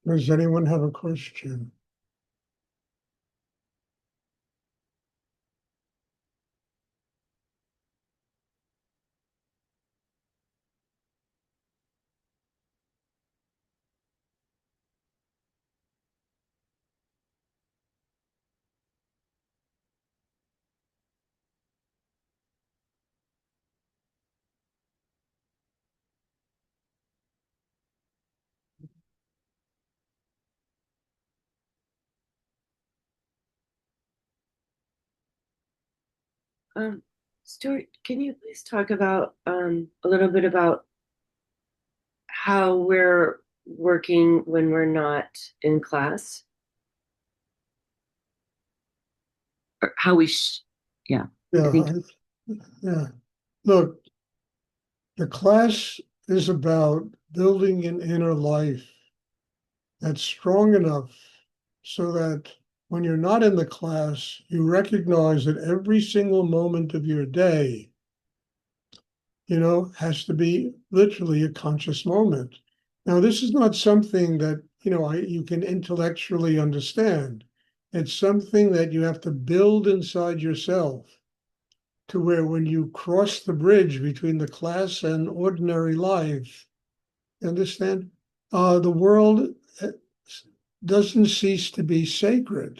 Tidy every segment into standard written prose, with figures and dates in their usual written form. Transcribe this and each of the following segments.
Does anyone have a question? Um, Stuart, can you please talk about a little bit about how we're working when we're not in class, or how yeah, I Yeah, think. yeah. Look, the class is about building an inner life that's strong enough so that when you're not in the class, you recognize that every single moment of your day, has to be literally a conscious moment. Now, this is not something that, you can intellectually understand. It's something that you have to build inside yourself to where when you cross the bridge between the class and ordinary life, you understand? The world doesn't cease to be sacred.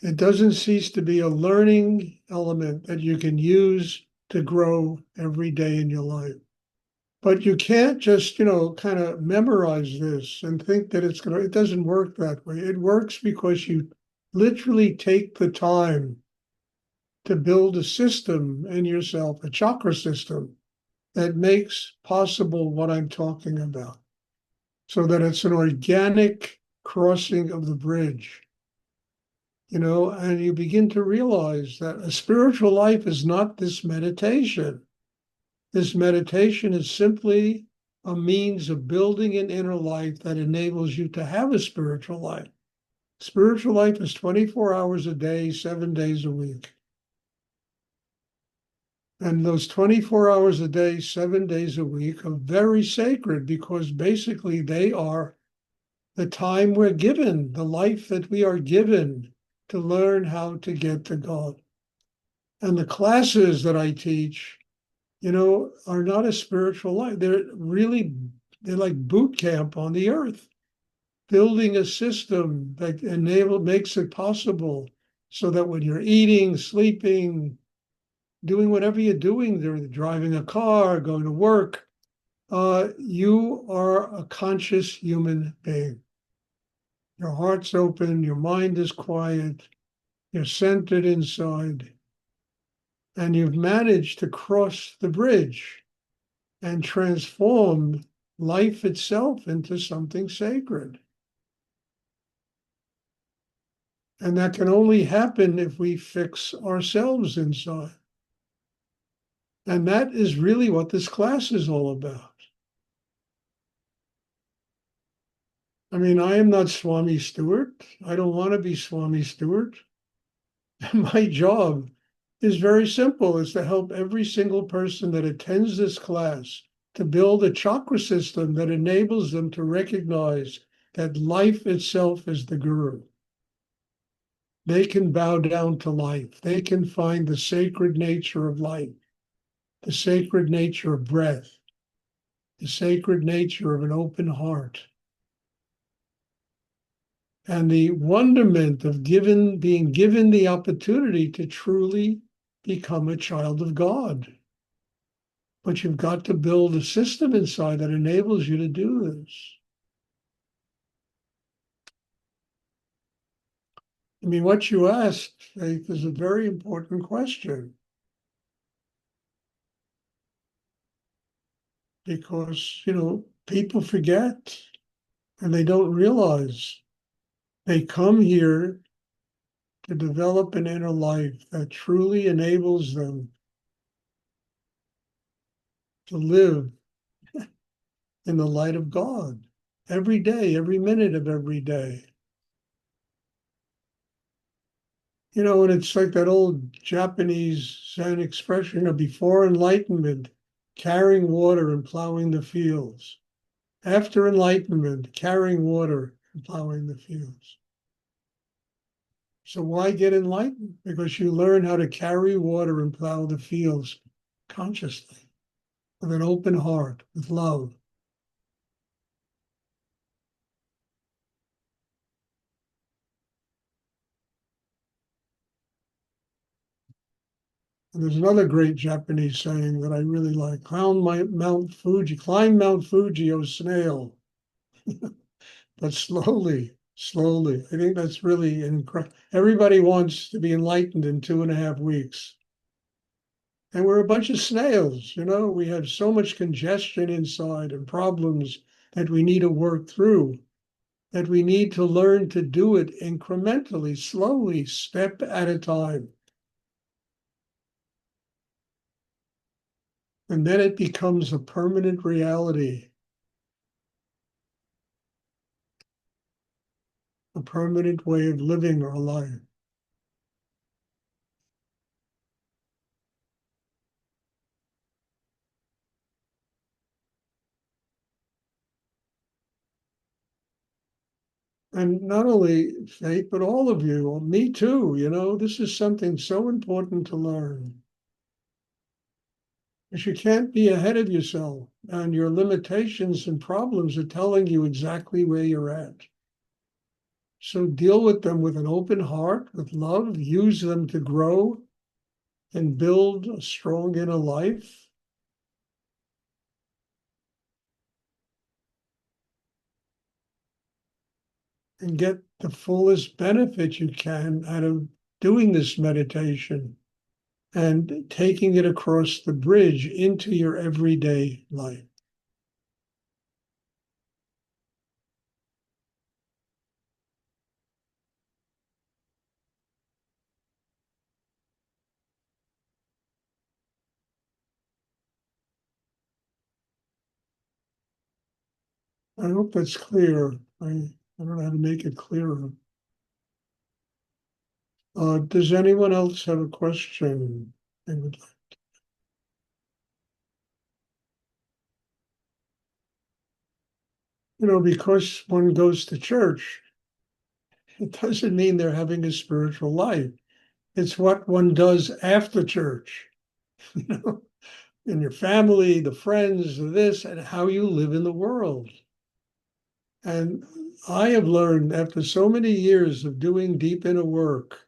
It doesn't cease to be a learning element that you can use to grow every day in your life. But you can't just, kind of memorize this and think that it doesn't work that way. It works because you literally take the time to build a system in yourself, a chakra system that makes possible what I'm talking about, so that it's an organic crossing of the bridge, and you begin to realize that a spiritual life is not this meditation. This meditation is simply a means of building an inner life that enables you to have a spiritual life. Spiritual life is 24 hours a day, 7 days a week. And those 24 hours a day, 7 days a week are very sacred because basically they are the time we're given, the life that we are given to learn how to get to God. And the classes that I teach, are not a spiritual life. They're like boot camp on the earth, building a system that makes it possible so that when you're eating, sleeping, doing whatever you're doing, they're driving a car, going to work, you are a conscious human being. Your heart's open, your mind is quiet, you're centered inside, and you've managed to cross the bridge and transform life itself into something sacred. And that can only happen if we fix ourselves inside. And that is really what this class is all about. I mean, I am not Swami Stuart. I don't want to be Swami Stuart. My job is very simple. It's to help every single person that attends this class to build a chakra system that enables them to recognize that life itself is the guru. They can bow down to life. They can find the sacred nature of life, the sacred nature of breath, the sacred nature of an open heart, and the wonderment of being given the opportunity to truly become a child of God. But you've got to build a system inside that enables you to do this. I mean, what you asked, Faith, is a very important question because, people forget and they don't realize they come here to develop an inner life that truly enables them to live in the light of God every day, every minute of every day. And it's like that old Japanese Zen expression of before enlightenment, carrying water and plowing the fields. After enlightenment, carrying water and plowing the fields. So why get enlightened? Because you learn how to carry water and plow the fields consciously, with an open heart, with love. And there's another great Japanese saying that I really like: climb Mount Fuji, O snail, but slowly, slowly. I think that's really incredible. Everybody wants to be enlightened in 2.5 weeks. And we're a bunch of snails, we have so much congestion inside and problems that we need to work through, that we need to learn to do it incrementally, slowly, step at a time. And then it becomes a permanent reality, a permanent way of living our life. And not only Faith, but all of you, me too, this is something so important to learn. Because you can't be ahead of yourself, and your limitations and problems are telling you exactly where you're at. So deal with them with an open heart, with love, use them to grow and build a strong inner life. And get the fullest benefit you can out of doing this meditation and taking it across the bridge into your everyday life. I hope that's clear. I don't know how to make it clearer. Does anyone else have a question they would like? Because one goes to church, it doesn't mean they're having a spiritual life. It's what one does after church, in your family, the friends, this, and how you live in the world. And I have learned after so many years of doing deep inner work,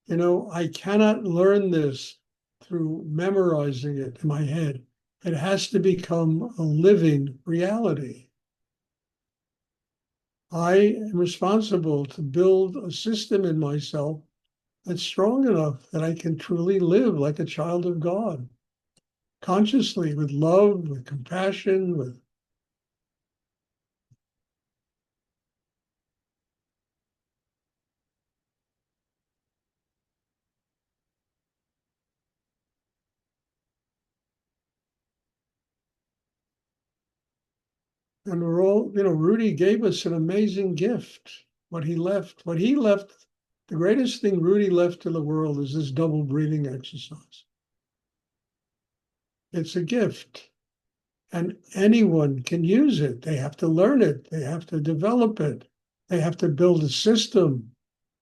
I cannot learn this through memorizing it in my head. It has to become a living reality. I am responsible to build a system in myself that's strong enough that I can truly live like a child of God, consciously, with love, with compassion, with and we're all, Rudy gave us an amazing gift. What he left, the greatest thing Rudy left to the world is this double breathing exercise. It's a gift, and anyone can use it. They have to learn it. They have to develop it. They have to build a system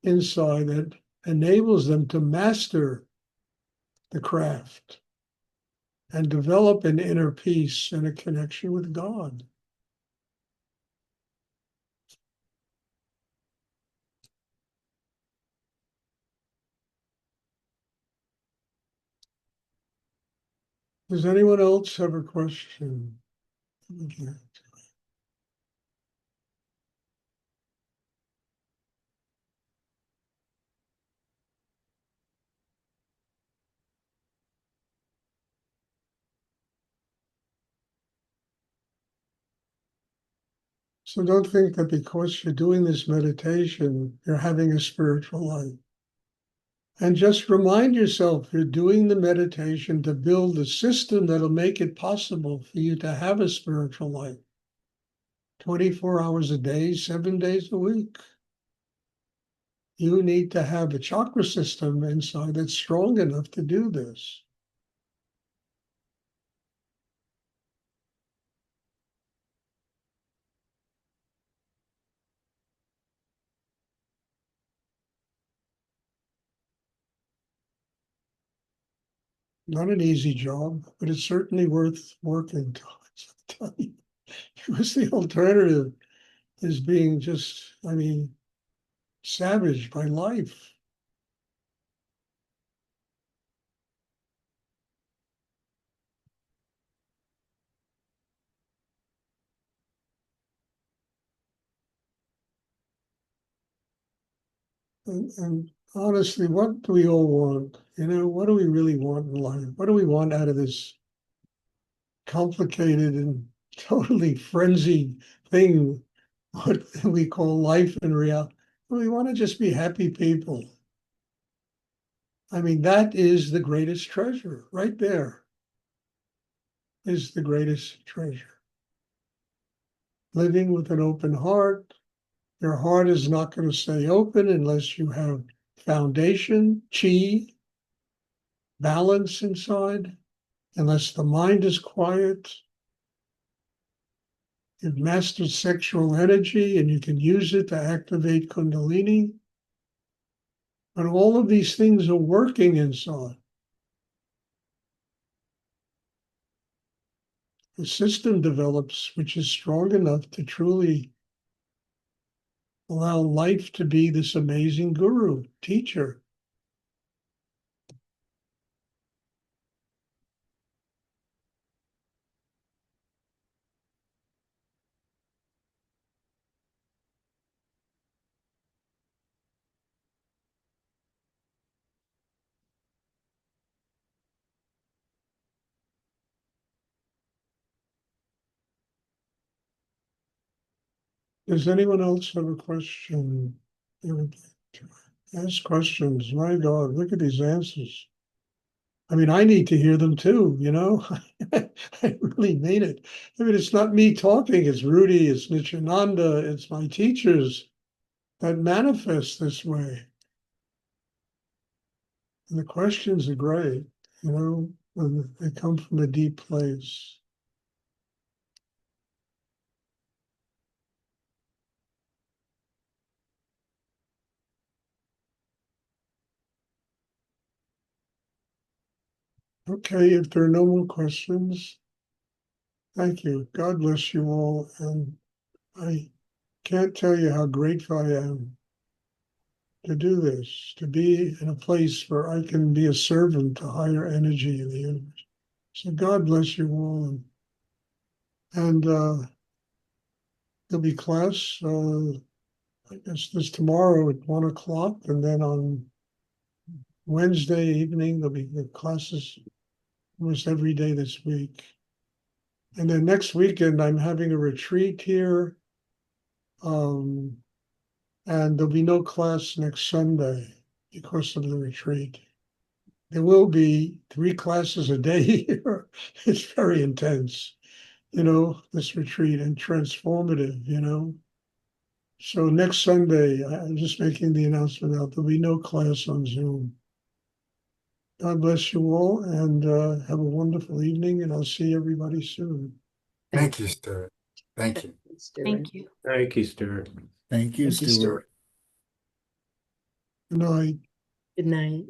inside that enables them to master the craft and develop an inner peace and a connection with God. Does anyone else have a question? So don't think that because you're doing this meditation, you're having a spiritual life. And just remind yourself you're doing the meditation to build a system that'll make it possible for you to have a spiritual life. 24 hours a day, 7 days a week. You need to have a chakra system inside that's strong enough to do this. Not an easy job, but it's certainly worth working towards, I tell you. Because the alternative is being just, I mean, savaged by life. And honestly, what do we all want? You know, what do we really want in life? What do we want out of this complicated and totally frenzied thing, what we call life in reality? We want to just be happy people. I mean, that is the greatest treasure right there, is the greatest treasure. Living with an open heart. Your heart is not going to stay open unless you have foundation, chi, balance inside, unless the mind is quiet. You've mastered sexual energy and you can use it to activate Kundalini. But all of these things are working inside. The system develops which is strong enough to truly allow life to be this amazing guru, teacher. Does anyone else have a question? Ask questions. My God, look at these answers. I mean, I need to hear them too, you know? I really mean it. I mean, it's not me talking, it's Rudy, it's Nityananda, it's my teachers that manifest this way. And the questions are great, you know, and they come from a deep place. Okay, if there are no more questions, thank you. God bless you all. And I can't tell you how grateful I am to do this, to be in a place where I can be a servant to higher energy in the universe. So God bless you all. And there'll be class, I guess this tomorrow at 1 o'clock. And then on Wednesday evening, there'll be the classes almost every day this week. And then next weekend, I'm having a retreat here. And there'll be no class next Sunday because of the retreat. There will be 3 classes a day here. It's very intense, you know, this retreat, and transformative, you know. So next Sunday, I'm just making the announcement out, there'll be no class on Zoom. God bless you all and have a wonderful evening, and I'll see everybody soon. Thank you, Stuart. Thank you. Thank you. Thank you, Stuart. Thank you, Thank you, Stuart. Stuart. Good night. Good night.